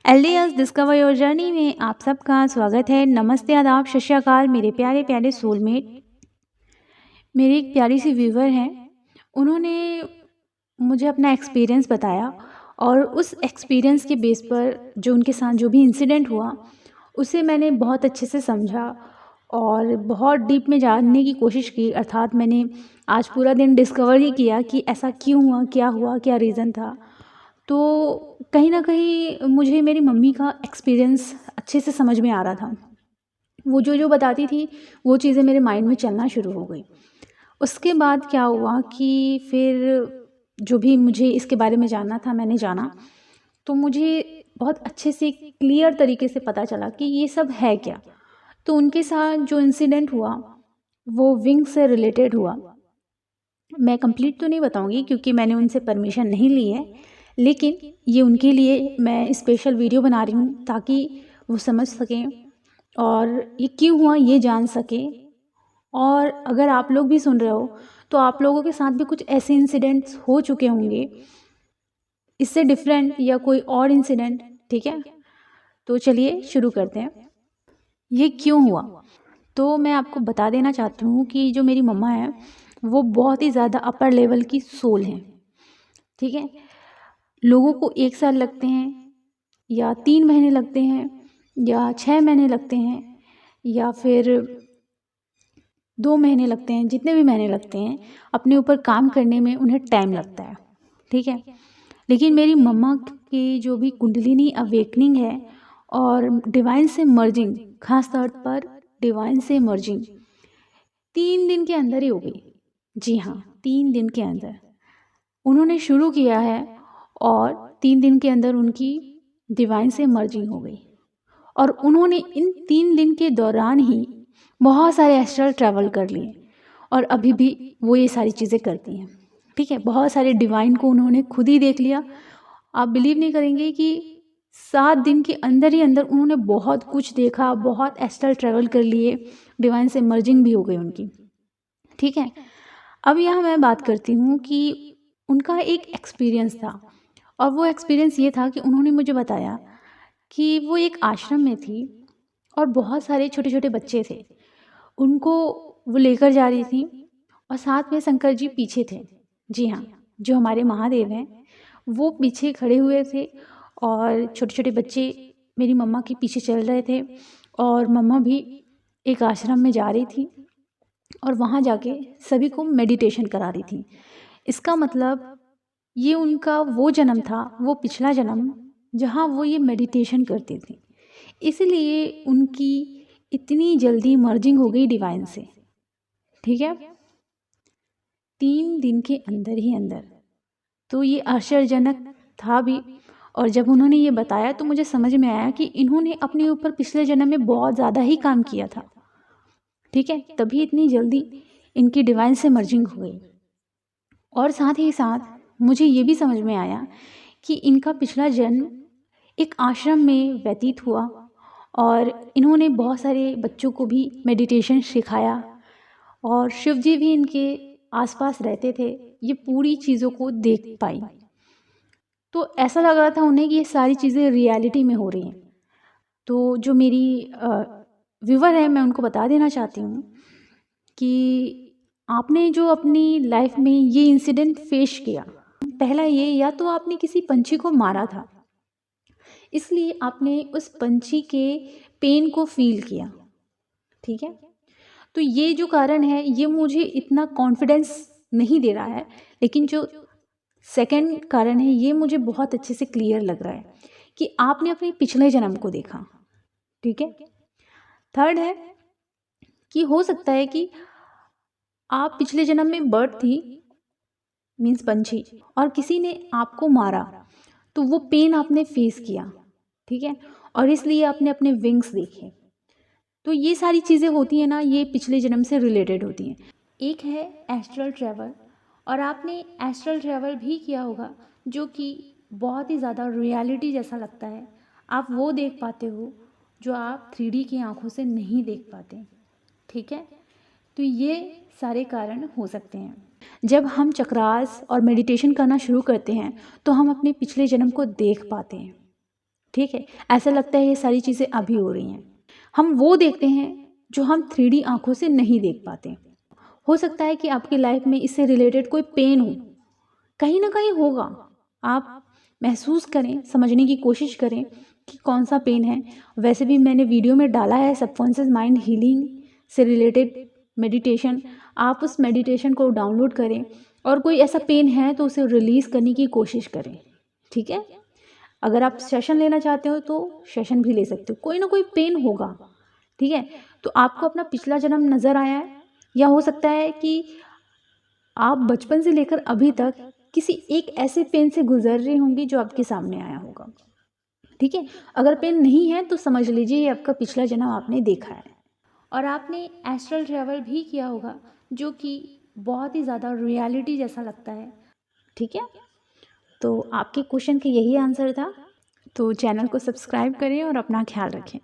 LDS discover your journey में आप सबका स्वागत है। नमस्ते, आदाब, सत श्री अकाल मेरे प्यारे प्यारे सोलमेट। मेरी एक प्यारी सी व्यूवर हैं, उन्होंने मुझे अपना एक्सपीरियंस बताया और उस एक्सपीरियंस के बेस पर जो उनके साथ जो भी इंसिडेंट हुआ उसे मैंने बहुत अच्छे से समझा और बहुत डीप में जानने की कोशिश की। अर्थात मैंने आज पूरा दिन डिस्कवर ही किया कि ऐसा क्यों हुआ, क्या रीज़न था। तो कहीं न कहीं मुझे मेरी मम्मी का एक्सपीरियंस अच्छे से समझ में आ रहा था। वो जो बताती थी वो चीज़ें मेरे माइंड में चलना शुरू हो गई। उसके बाद क्या हुआ कि फिर जो भी मुझे इसके बारे में जानना था मैंने जाना। तो मुझे बहुत अच्छे से क्लियर तरीके से पता चला कि ये सब है क्या। तो उनके साथ जो इंसिडेंट हुआ वो विंग से रिलेटेड हुआ। मैं कंप्लीट तो नहीं बताऊंगी क्योंकि मैंने उनसे परमिशन नहीं ली है, लेकिन ये उनके लिए मैं स्पेशल वीडियो बना रही हूँ ताकि वो समझ सकें और ये क्यों हुआ ये जान सकें। और अगर आप लोग भी सुन रहे हो तो आप लोगों के साथ भी कुछ ऐसे इंसिडेंट्स हो चुके होंगे, इससे डिफरेंट या कोई और इंसिडेंट। ठीक है, तो चलिए शुरू करते हैं। ये क्यों हुआ, तो मैं आपको बता देना चाहती हूँ कि जो मेरी मम्मा है वो बहुत ही ज़्यादा अपर लेवल की सोल हैं। ठीक है, लोगों को 1 साल लगते हैं या 3 महीने लगते हैं या 6 महीने लगते हैं या फिर 2 महीने लगते हैं, जितने भी महीने लगते हैं अपने ऊपर काम करने में उन्हें टाइम लगता है। ठीक है, लेकिन मेरी मम्मा की जो भी कुंडलिनी अवेकनिंग है और डिवाइन से मर्जिंग, खास तौर पर डिवाइन से मर्जिंग 3 दिन के अंदर ही हो गई। जी हाँ, 3 दिन के अंदर उन्होंने शुरू किया है और 3 दिन के अंदर उनकी डिवाइन से मर्जिंग हो गई। और उन्होंने इन 3 दिन के दौरान ही बहुत सारे एस्ट्रल ट्रैवल कर लिए और अभी भी वो ये सारी चीज़ें करती हैं। ठीक है, बहुत सारे डिवाइन को उन्होंने खुद ही देख लिया। आप बिलीव नहीं करेंगे कि 7 दिन के अंदर ही अंदर उन्होंने बहुत कुछ देखा, बहुत एस्ट्रल ट्रैवल कर लिए, डिवाइन से मर्जिंग भी हो गई उनकी। ठीक है, अब यहाँ मैं बात करती हूँ कि उनका एक एक्सपीरियंस था और वो एक्सपीरियंस ये था कि उन्होंने मुझे बताया कि वो एक आश्रम में थी और बहुत सारे छोटे छोटे बच्चे थे, उनको वो लेकर जा रही थी और साथ में शंकर जी पीछे थे। जी हाँ, जो हमारे महादेव हैं वो पीछे खड़े हुए थे और छोटे छोटे बच्चे मेरी मम्मा के पीछे चल रहे थे और मम्मा भी एक आश्रम में जा रही थी और वहाँ जाके सभी को मेडिटेशन करा रही थी। इसका मतलब ये उनका वो जन्म था, वो पिछला जन्म जहाँ वो ये मेडिटेशन करती थी, इसलिए उनकी इतनी जल्दी मर्जिंग हो गई डिवाइन से। ठीक है, 3 दिन के अंदर ही अंदर। तो ये आश्चर्यजनक था भी। और जब उन्होंने ये बताया तो मुझे समझ में आया कि इन्होंने अपने ऊपर पिछले जन्म में बहुत ज़्यादा ही काम किया था। ठीक है, तभी इतनी जल्दी इनकी डिवाइन से मर्जिंग हो गई। और साथ ही साथ मुझे ये भी समझ में आया कि इनका पिछला जन्म एक आश्रम में व्यतीत हुआ और इन्होंने बहुत सारे बच्चों को भी मेडिटेशन सिखाया और शिव जी भी इनके आसपास रहते थे। ये पूरी चीज़ों को देख पाई तो ऐसा लग रहा था उन्हें कि ये सारी चीज़ें रियलिटी में हो रही हैं। तो जो मेरी व्यूवर है मैं उनको बता देना चाहती हूँ कि आपने जो अपनी लाइफ में ये इंसिडेंट फेस किया, पहला ये, या तो आपने किसी पंछी को मारा था इसलिए आपने उस पंछी के पेन को फील किया। ठीक है, तो ये जो कारण है ये मुझे इतना कॉन्फिडेंस नहीं दे रहा है, लेकिन जो सेकंड कारण है ये मुझे बहुत अच्छे से क्लियर लग रहा है कि आपने अपने पिछले जन्म को देखा। ठीक है, थर्ड है कि हो सकता है कि आप पिछले जन्म में बर्ड थी, मीन्स पंछी, और किसी ने आपको मारा तो वो पेन आपने फेस किया। ठीक है, और इसलिए आपने अपने विंग्स देखे। तो ये सारी चीज़ें होती हैं ना, ये पिछले जन्म से रिलेटेड होती हैं। एक है एस्ट्रल ट्रैवल, और आपने एस्ट्रल ट्रैवल भी किया होगा जो कि बहुत ही ज़्यादा रियलिटी जैसा लगता है। आप वो देख पाते हो जो आप 3D की आंखों से नहीं देख पाते। ठीक है, तो ये सारे कारण हो सकते हैं। जब हम चक्रास और मेडिटेशन करना शुरू करते हैं तो हम अपने पिछले जन्म को देख पाते हैं। ठीक है, ऐसा लगता है ये सारी चीज़ें अभी हो रही हैं। हम वो देखते हैं जो हम 3D आँखों से नहीं देख पाते। हो सकता है कि आपकी लाइफ में इससे रिलेटेड कोई पेन हो, कहीं ना कहीं होगा। आप महसूस करें, समझने की कोशिश करें कि कौन सा पेन है। वैसे भी मैंने वीडियो में डाला है सबकॉन्शियस माइंड हीलिंग से रिलेटेड मेडिटेशन। आप उस मेडिटेशन को डाउनलोड करें और कोई ऐसा पेन है तो उसे रिलीज़ करने की कोशिश करें। ठीक है, अगर आप सेशन लेना चाहते हो तो सेशन भी ले सकते हो। कोई ना कोई पेन होगा। ठीक है, तो आपको अपना पिछला जन्म नज़र आया है, या हो सकता है कि आप बचपन से लेकर अभी तक किसी एक ऐसे पेन से गुजर रही होंगी जो आपके सामने आया होगा। ठीक है, अगर पेन नहीं है तो समझ लीजिए ये आपका पिछला जन्म आपने देखा है। और आपने एस्ट्रल ट्रैवल भी किया होगा, जो कि बहुत ही ज़्यादा रियलिटी जैसा लगता है। ठीक है, तो आपके क्वेश्चन का यही आंसर था। तो चैनल को सब्सक्राइब करें और अपना ख्याल रखें।